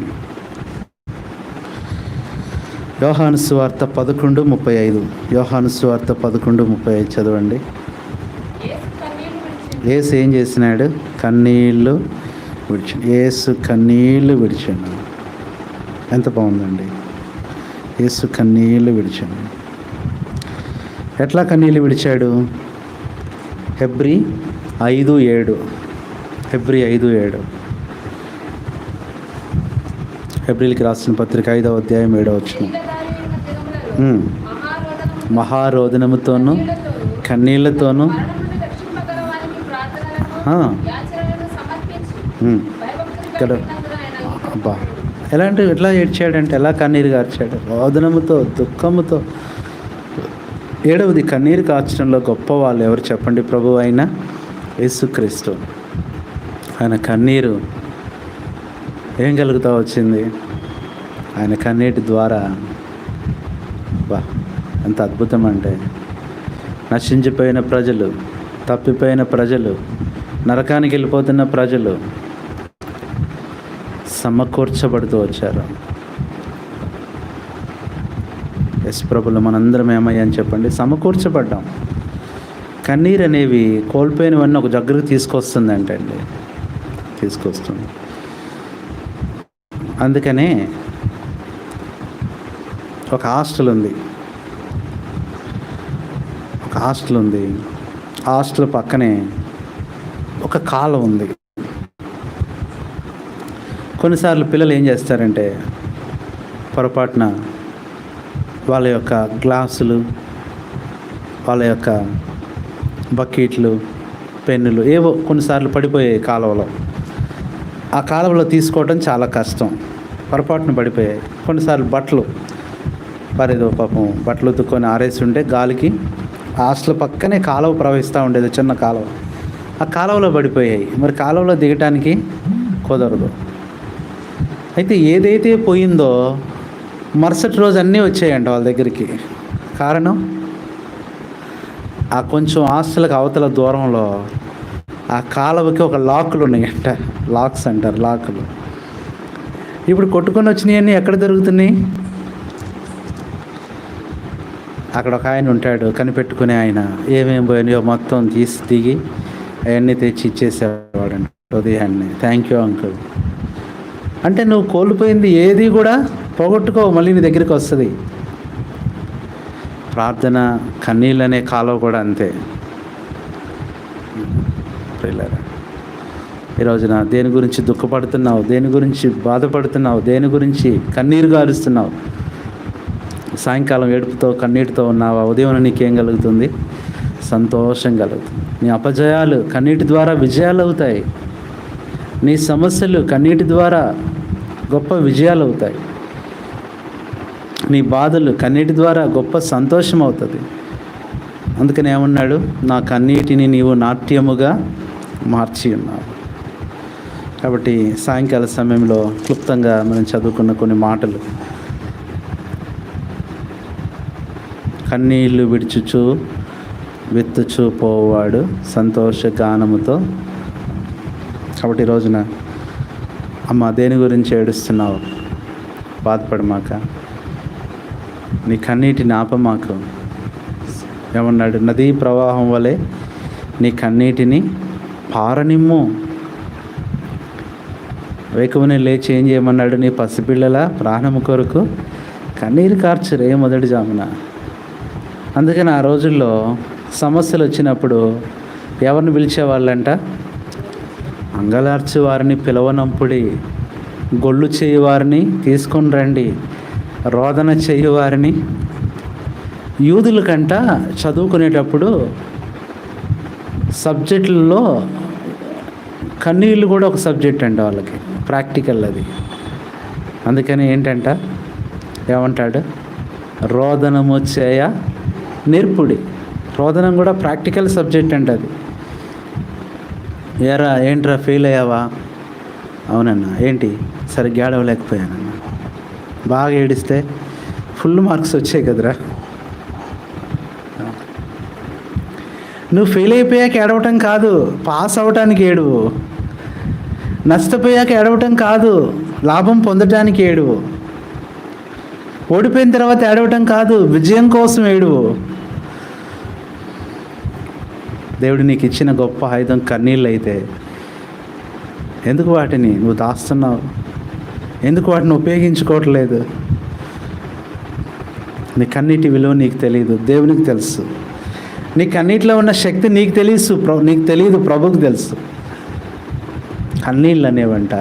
A: యోహాను సువార్త 11:35. యోహాను సువార్త 11:35 చదవండి. యేసు ఏం చేసినాడు? కన్నీళ్ళు విడిచాడు. యేసు కన్నీళ్ళు విడిచాడు. ఎంత బాగుందండి! యేసు కన్నీళ్ళు విడిచాడు. ఎట్లా కన్నీళ్ళు విడిచాడు? హెబ్రీ 5:7. హెబ్రీ 5:7. హెబ్రీలకి రాసిన పత్రిక 5వ అధ్యాయం 7వ వచనం. మహారోదనముతోనూ కన్నీళ్లతోనూ ఇక్కడ అబ్బా ఎట్లా ఏడ్చాడంటే, ఎలా కన్నీరు కార్చాడు? రోదనముతో, దుఃఖముతో. 7వది, కన్నీరు కార్చడంలో గొప్ప వాళ్ళు ఎవరు చెప్పండి? ప్రభువు అయిన యేసుక్రీస్తు. ఆయన కన్నీరు ఏం కలుగుతూ వచ్చింది? ఆయన కన్నీటి ద్వారా. బా ఎంత అద్భుతం అంటే, నశించిపోయిన ప్రజలు, తప్పిపోయిన ప్రజలు, నరకానికి వెళ్ళిపోతున్న ప్రజలు సమకూర్చబడుతూ వచ్చారు. ఎస్ ప్రభులు, మనందరం ఏమయ్యాని చెప్పండి? సమకూర్చబడ్డాం. కన్నీరు అనేవి కోల్పోయినవన్నీ ఒక దగ్గరకు తీసుకొస్తుంది అంటండి, తీసుకొస్తుంది. అందుకనే ఒక హాస్టల్ ఉంది. హాస్టల్ పక్కనే ఒక కాలువ ఉంది. కొన్నిసార్లు పిల్లలు ఏం చేస్తారంటే, పొరపాటున వాళ్ళ యొక్క గ్లాసులు, వాళ్ళ యొక్క బకెట్లు, పెన్నులు ఏవో కొన్నిసార్లు పడిపోయాయి కాలువలో. ఆ కాలువలో తీసుకోవడం చాలా కష్టం. పొరపాటున పడిపోయాయి. కొన్నిసార్లు బట్టలు, మరేదో పాపం బట్టలు ఉతుక్కొని ఆరేసి ఉంటే గాలికి హాస్టల్ పక్కనే కాలువ ప్రవహిస్తూ ఉండేది, చిన్న కాలువ. ఆ కాలువలో పడిపోయాయి. మరి కాలువలో దిగటానికి కుదరదు. అయితే ఏదైతే పోయిందో మరుసటి రోజు అన్నీ వచ్చాయంట వాళ్ళ దగ్గరికి. కారణం, ఆ కొంచెం హాస్టల్కి అవతల దూరంలో ఆ కాలువకి ఒక లాకులు ఉన్నాయంట. లాక్స్ అంటారు, లాకులు. ఇప్పుడు కొట్టుకొని వచ్చినాయన్నీ ఎక్కడ దొరుకుతున్నాయి? అక్కడ ఒక ఆయన ఉంటాడు, కనిపెట్టుకునే ఆయన. ఏమేమి పోయినాయో మొత్తం తీసి దిగి అవన్నీ తెచ్చి ఇచ్చేసేవాడంట ఉదయాన్నే. థ్యాంక్ యూ అంకుల్ అంటే, నువ్వు కోల్పోయింది ఏది కూడా పోగొట్టుకో, మళ్ళీ నీ దగ్గరికి వస్తుంది. ప్రార్థన, కన్నీళ్ళు అనే కాలువ కూడా అంతే. ప్రియులారా, ఈ రోజున దేని గురించి దుఃఖపడుతున్నావు? దేని గురించి బాధపడుతున్నావు? దేని గురించి కన్నీరు గారుస్తున్నావు? సాయంకాలం ఏడుపుతో కన్నీటితో ఉన్నావా? ఉదయం నీకేం కలుగుతుంది? సంతోషం కలుగుతుంది. నీ అపజయాలు కన్నీటి ద్వారా విజయాలు అవుతాయి. నీ సమస్యలు కన్నీటి ద్వారా గొప్ప విజయాలు అవుతాయి. నీ బాధలు కన్నీటి ద్వారా గొప్ప సంతోషం అవుతుంది. అందుకని ఏమన్నాడు? నా కన్నీటిని నీవు నాట్యముగా మార్చి ఉన్నావు. కాబట్టి సాయంకాల సమయంలో క్లుప్తంగా మనం చదువుకున్న కొన్ని మాటలు. కన్నీళ్లు విడుచుచు విత్తుచు పోవాడు సంతోష గానముతో. కాబట్టి ఈ రోజున అమ్మ, దేని గురించి ఏడుస్తున్నావు? బాధపడమాక, నీ కన్నీటిని ఆపమాకు. ఏమన్నాడు? నదీ ప్రవాహం వలె నీ కన్నీటిని పారనిమ్ము. వేకువనే లేచి ఏం చేయమన్నాడు? నీ పసిపిల్లల ప్రాణము కొరకు కన్నీరు కార్చురే మొదటి జామున. అందుకని ఆ రోజుల్లో సమస్యలు వచ్చినప్పుడు ఎవరిని పిలిచేవాళ్ళంట? అంగలార్చి వారిని పిలవనంపుడి, గొల్లు చేయి వారిని తీసుకొని రండి, రోదన చేయి వారిని. యూదుల కంట చదువుకునేటప్పుడు సబ్జెక్టుల్లో కన్నీళ్ళు కూడా ఒక సబ్జెక్ట్ అంట వాళ్ళకి, ప్రాక్టికల్ అది. అందుకని ఏంటంట, ఏమంటాడు? రోదనము చేయ నేర్పుడి. రోదనం కూడా ప్రాక్టికల్ సబ్జెక్ట్ అంట అది. ఏరా ఏంట్రా ఫెయిల్ అయ్యావా? అవునన్నా. ఏంటి? సరిగ్గా ఏడవలేకపోయానన్నా. బాగా ఏడిస్తే ఫుల్ మార్క్స్ వచ్చాయి కదరా. నువ్వు ఫెయిల్ అయిపోయాక ఏడవటం కాదు, పాస్ అవ్వటానికి ఏడువు. నష్టపోయాక ఏడవటం కాదు, లాభం పొందటానికి ఏడువు. ఓడిపోయిన తర్వాత ఏడవటం కాదు, విజయం కోసం ఏడువు. దేవుడు నీకు ఇచ్చిన గొప్ప ఆయుధం కన్నీళ్ళు అయితే ఎందుకు వాటిని నువ్వు దాస్తున్నావు? ఎందుకు వాటిని ఉపయోగించుకోవట్లేదు? నీ కన్నీటి విలువ నీకు తెలియదు, దేవునికి తెలుసు. నీ కన్నీటిలో ఉన్న శక్తి నీకు తెలియదు, ప్రభువుకు తెలుసు. కన్నీళ్ళు అనేవంట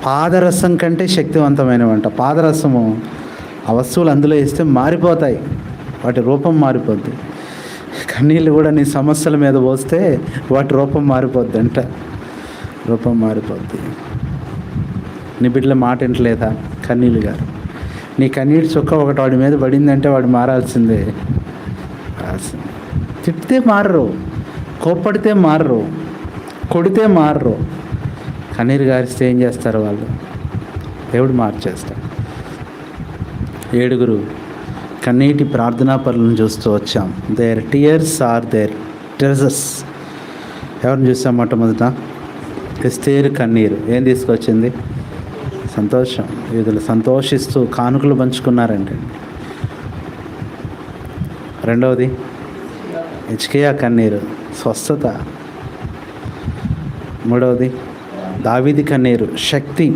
A: పాదరసం కంటే శక్తివంతమైనవంట. పాదరసము ఆ వస్తువులు అందులో వేస్తే మారిపోతాయి, వాటి రూపం మారిపోద్ది. కన్నీళ్ళు కూడా నీ సమస్యల మీద పోస్తే వాటి రూపం మారిపోద్ది అంట, రూపం మారిపోద్ది. నీ బిడ్డల మాట వింటలేదా? కన్నీళ్ళు గారు, నీ కన్నీటి చుక్క ఒకటి వాడి మీద పడిందంటే వాడు మారాల్సిందే. తిప్పితే మారరు, కోప్పడితే మారరు, కొడితే మారరు. కన్నీరు గారిస్తే ఏం చేస్తారు వాళ్ళు? దేవుడు మార్చేస్తాడు. 7 కన్నీటి ప్రార్థనా పరులను చూస్తూ వచ్చాం. Their tears are their treasures. ఎవరిని చూసాం? మొట్టమొదట ఎస్తేరు కన్నీరు ఏం తీసుకొచ్చింది? సంతోషం. వీధులు సంతోషిస్తూ కానుకలు పంచుకున్నారంటే. రెండవది హిజ్కియా కన్నీరు, స్వస్థత. మూడవది దావీదు కన్నీరు, శక్తి.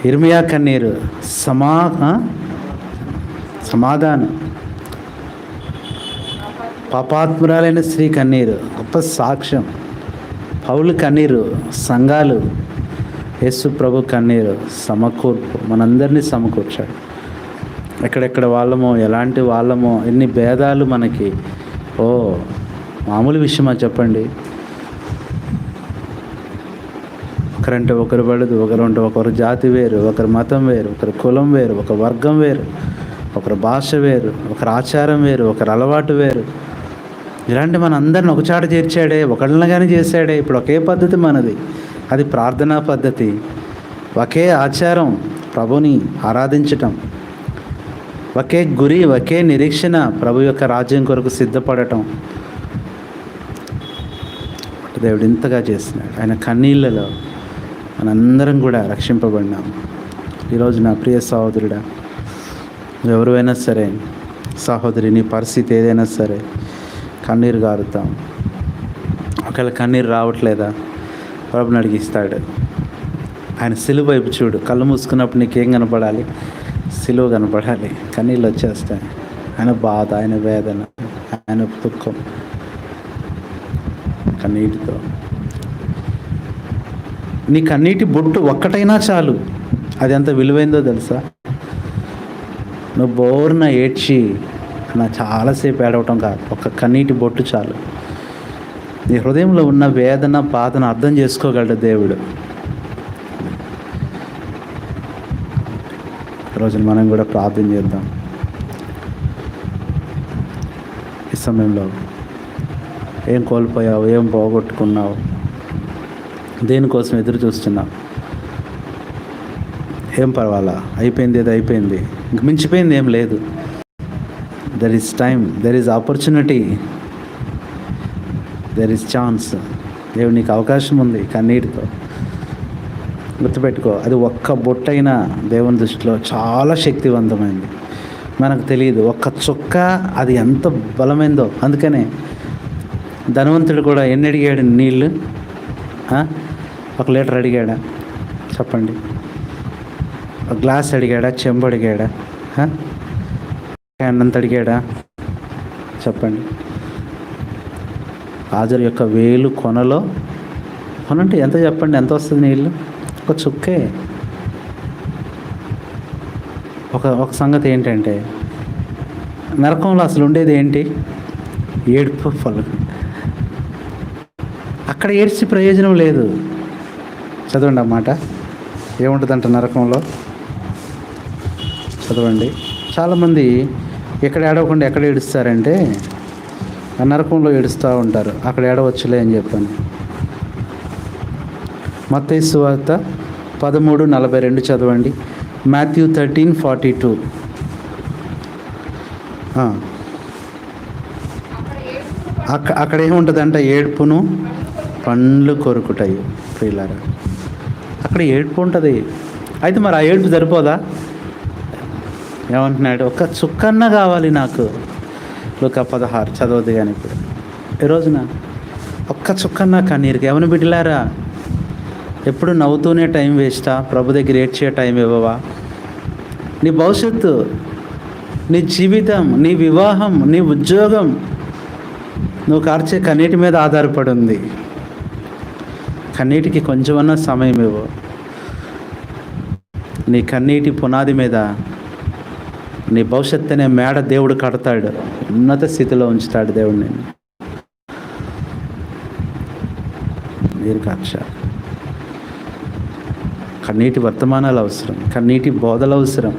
A: ఇర్మియా కన్నీరు, సమాధానం. పాపాత్మురాలైన స్త్రీ కన్నీరు, గొప్ప సాక్ష్యం. పౌలు కన్నీరు, సంఘాలు. యేసు ప్రభు కన్నీరు, సమకూర్పు. మనందరినీ సమకూర్చాడు. ఎక్కడెక్కడ వాళ్ళమో, ఎలాంటి వాళ్ళమో, ఎన్ని భేదాలు మనకి. మామూలు విషయమా చెప్పండి? ఒకరంటే ఒకరు పడదు, ఒకరంటే ఒకరు జాతి వేరు, ఒకరి మతం వేరు, ఒకరి కులం వేరు, ఒక వర్గం వేరు, ఒకరి భాష వేరు, ఒకరి ఆచారం వేరు, ఒకరి అలవాటు వేరు. ఇలాంటి మన అందరిని ఒకచాట చేర్చాడే, ఒకళ్ళగానే చేశాడే. ఇప్పుడు ఒకే పద్ధతి మనది, అది ప్రార్థనా పద్ధతి. ఒకే ఆచారం, ప్రభుని ఆరాధించటం. ఒకే గురి, ఒకే నిరీక్షణ, ప్రభు యొక్క రాజ్యం కొరకు సిద్ధపడటం. దేవుడు ఇంతగా చేస్తున్నాడు. ఆయన కన్నీళ్ళలో మనందరం కూడా రక్షింపబడినాం. ఈరోజు నా ప్రియ సహోదరుడా, ఎవరైనా సరే, సహోదరి, నీ పరిస్థితి ఏదైనా సరే, కన్నీరు గారుతాం. ఒకవేళ కన్నీరు రావట్లేదా? ప్రభుని అడిగిస్తాడు. ఆయన సిలువ వైపు చూడు. కళ్ళు మూసుకున్నప్పుడు నీకేం కనపడాలి? సిలువ కనపడాలి. కన్నీళ్ళు వచ్చేస్తాయి. ఆయన బాధ, ఆయన వేదన, ఆయన దుఃఖం. కన్నీటితో నీ కన్నీటి బొట్టు ఒక్కటైనా చాలు. అది ఎంత విలువైందో తెలుసా? నువ్వు బోర్న ఏడ్చి నా చాలాసేపు ఏడవటం కాదు, ఒక కన్నీటి బొట్టు చాలు. నీ హృదయంలో ఉన్న వేదన, బాధను అర్థం చేసుకోగలడు దేవుడు. ఈరోజు మనం కూడా ప్రార్థన చేద్దాం. ఈ సమయంలో ఏం కోల్పోయావు, ఏం పోగొట్టుకున్నావు, దేనికోసం ఎదురు చూస్తున్నావు? ఏం పర్వాలా, అయిపోయింది, ఏదో అయిపోయింది, ఇంక మించిపోయింది ఏం లేదు. There is time, there is opportunity, there is chance. దేవుడు నీకు అవకాశం ఉంది. కన్నీటితో గుర్తుపెట్టుకో, అది ఒక్క బొట్టైనా దేవుని దృష్టిలో చాలా శక్తివంతమైంది. మనకు తెలియదు ఒక్క చుక్క అది ఎంత బలమైందో. అందుకనే ధనవంతుడు కూడా ఎన్ని అడిగాడు నీళ్ళు? 1 లీటర్ అడిగాడా? చెప్పండి. ఒక గ్లాస్ అడిగాడా? చెంబు అడిగాడా? క్యాన్ అంత అడిగాడా? చెప్పండి. లాజరు యొక్క వేలు కొనంటే ఎంత చెప్పండి, ఎంత వస్తుంది నీళ్ళు? ఒక చుక్కే. ఒక సంగతి ఏంటంటే, నరకంలో అసలు ఉండేది ఏంటి? ఏడుపు పలుకు. అక్కడ ఏడ్చి ప్రయోజనం లేదు. చదవండి అన్నమాట. ఏముంటుందంట నరకంలో? చదవండి. చాలామంది ఎక్కడ ఏడవకుండా ఎక్కడ ఏడుస్తారంటే ఆ నరకంలో ఏడుస్తూ ఉంటారు. అక్కడ ఏడవచ్చులే అని చెప్పాను. మత్తయి సువార్త 13:42 చదవండి. మాథ్యూ 13:42. అక్కడ ఏముంటుందంట? ఏడుపును పండ్లు కొరుకుటాయి. ప్రియులారా, అక్కడ ఏడుపు ఉంటుంది. అయితే మరి ఆ ఏడుపు సరిపోదా? ఏమంటున్నాడు? ఒక్క చుక్కన్నా కావాలి నాకు. లూకా 16 చదవద్దు కానీ ఇప్పుడు ఈ రోజున ఒక్క చుక్కన్నా కన్నీరుకి. ఎవరిని బిడ్డలారా, ఎప్పుడు నవ్వుతూనే టైం వేస్టా? ప్రభు దగ్గర ఏడ్చే టైం ఇవ్వవా? నీ భవిష్యత్తు, నీ జీవితం, నీ వివాహం, నీ ఉద్యోగం నువ్వు కార్చే కన్నీటి మీద ఆధారపడి ఉంది. కన్నీటికి కొంచెమన్నా సమయం ఇవ్వు. నీ కన్నీటి పునాది మీద నీ భవిష్యత్తు అనే మేడ దేవుడు కడతాడు. ఉన్నత స్థితిలో ఉంచుతాడు దేవుడు నేను. దీర్ఘాక్ష. కన్నీటి వర్తమానాలు అవసరం, కన్నీటి బోధలు అవసరం,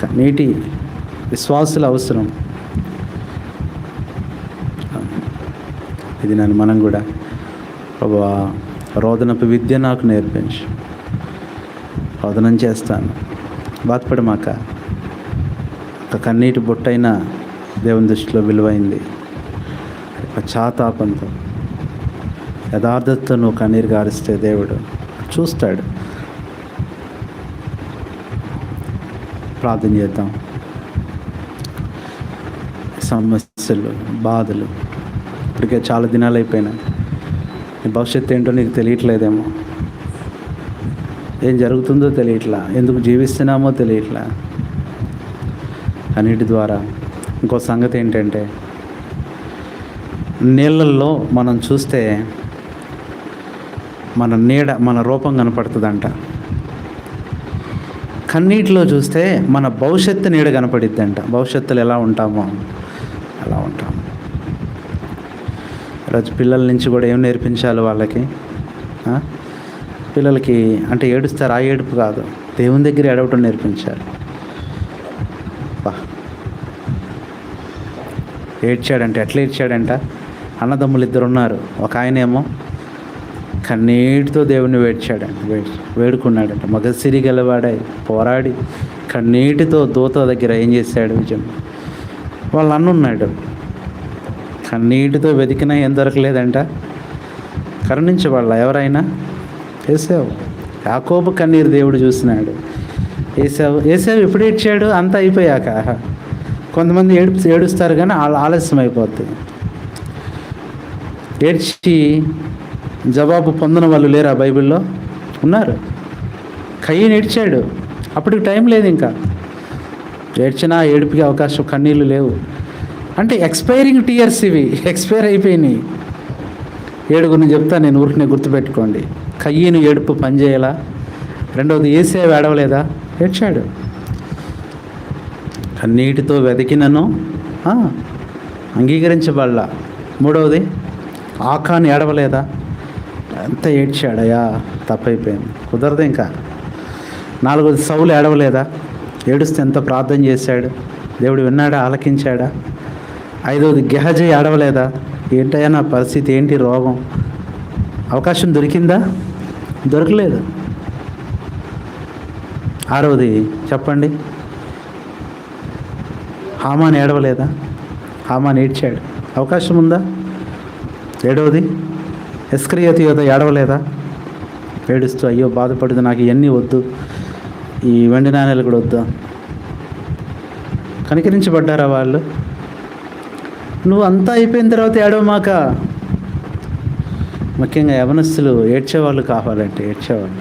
A: కన్నీటి విశ్వాసులు అవసరం. ఇది మనం కూడా ప్రభువా రోదనపు విద్య నాకు నేర్పించు, రోదనం చేస్తాను, బాధపడమాక. ఒక కన్నీటి బొట్టైనా దేవుని దృష్టిలో విలువైంది. పశ్చాత్తాపంతో యథార్థతతో నువ్వు కన్నీరు గారిస్తే దేవుడు చూస్తాడు. ప్రార్థన చేద్దాం. సమస్యలు, బాధలు ఇప్పటికే చాలా దినాలు అయిపోయినాయి. నీ భవిష్యత్తు ఏంటో నీకు తెలియట్లేదేమో, ఏం జరుగుతుందో తెలియట్లా, ఎందుకు జీవిస్తున్నామో తెలియట్లా. అన్నిటి ద్వారా ఇంకో సంగతి ఏంటంటే, నీళ్ళల్లో మనం చూస్తే మన నీడ, మన రూపం కనపడుతుందంట. కన్నీటిలో చూస్తే మన భవిష్యత్తు నీడ కనపడిద్దంట. భవిష్యత్తులో ఎలా ఉంటామో అలా ఉంటాము. ఈరోజు పిల్లల నుంచి కూడా ఏం నేర్పించాలి వాళ్ళకి? పిల్లలకి అంటే ఏడుస్తారు, ఆ ఏడుపు కాదు, దేవుని దగ్గర ఏడవటం నేర్పించాలి. ఏడ్చాడంటే ఎట్లా ఏడ్చాడంట? అన్నదమ్ములు 2 ఉన్నారు. ఒక ఆయనేమో కన్నీటితో దేవుణ్ణి వేడుకున్నాడంట. మగసిరి గలవాడై పోరాడి కన్నీటితో దూత దగ్గర ఏం చేశాడు? విజయం. వాళ్ళ అన్న ఉన్నాడు, కన్నీటితో వెతికినా ఏం దొరకలేదంట. కరుణించవాళ్ళ ఎవరైనా? ఏసావు. యాకోబు కన్నీరు దేవుడు చూసినాడు. ఏసావు ఎప్పుడు ఏడ్చాడు? అంతా అయిపోయాక. కొంతమంది ఏడుస్తారు కానీ ఆలస్యం అయిపోద్ది. ఏడ్చి జవాబు పొందిన వాళ్ళు లేరా బైబిల్లో? ఉన్నారు. కయ్యను ఏడ్చాడు, అప్పటికి టైం లేదు, ఇంకా ఏడ్చినా ఏడుపుకి అవకాశం, కన్నీళ్ళు లేవు. అంటే ఎక్స్పైరింగ్ టీయర్స్ ఇవి, ఎక్స్పైర్ అయిపోయినాయి. 7 చెప్తాను నేను, ఊరికి గుర్తుపెట్టుకోండి. కయ్యను ఏడుపు పనిచేయాలా? రెండవది ఏసేవు ఏడవలేదా? ఏడ్చాడు. కన్నీటితో వెతికినను అంగీకరించబడలా. మూడవది ఆకాను ఏడవలేదా? ఎంత ఏడ్చాడయా, తప్పైపోయింది, కుదరదు ఇంకా. 4వది సౌలు ఏడవలేదా? ఏడుస్తే ఎంత ప్రార్థన చేశాడు, దేవుడు విన్నాడా, ఆలకించాడా? ఐదవది గెహజీ ఏడవలేదా? ఏంటయ్యా నా పరిస్థితి, ఏంటి రోగం? అవకాశం దొరికిందా? దొరకలేదు. ఆరవది చెప్పండి, హామాన్ ఏడవలేదా? హామాన్ ఏడ్చాడు, అవకాశం ఉందా? ఏడవది ఇస్కరియోతు యోధ ఏడవలేదా? ఏడుస్తూ అయ్యో బాధపడుతూ నాకు ఇవన్నీ వద్దు, ఈ వెండి నాణేలు కూడా వద్దా? కనికరించబడ్డారా వాళ్ళు? నువ్వు అంతా అయిపోయిన తర్వాత ఏడవమాక. ముఖ్యంగా యవనస్తులు ఏడ్చేవాళ్ళు కావాలంటే ఏడ్చేవాళ్ళు.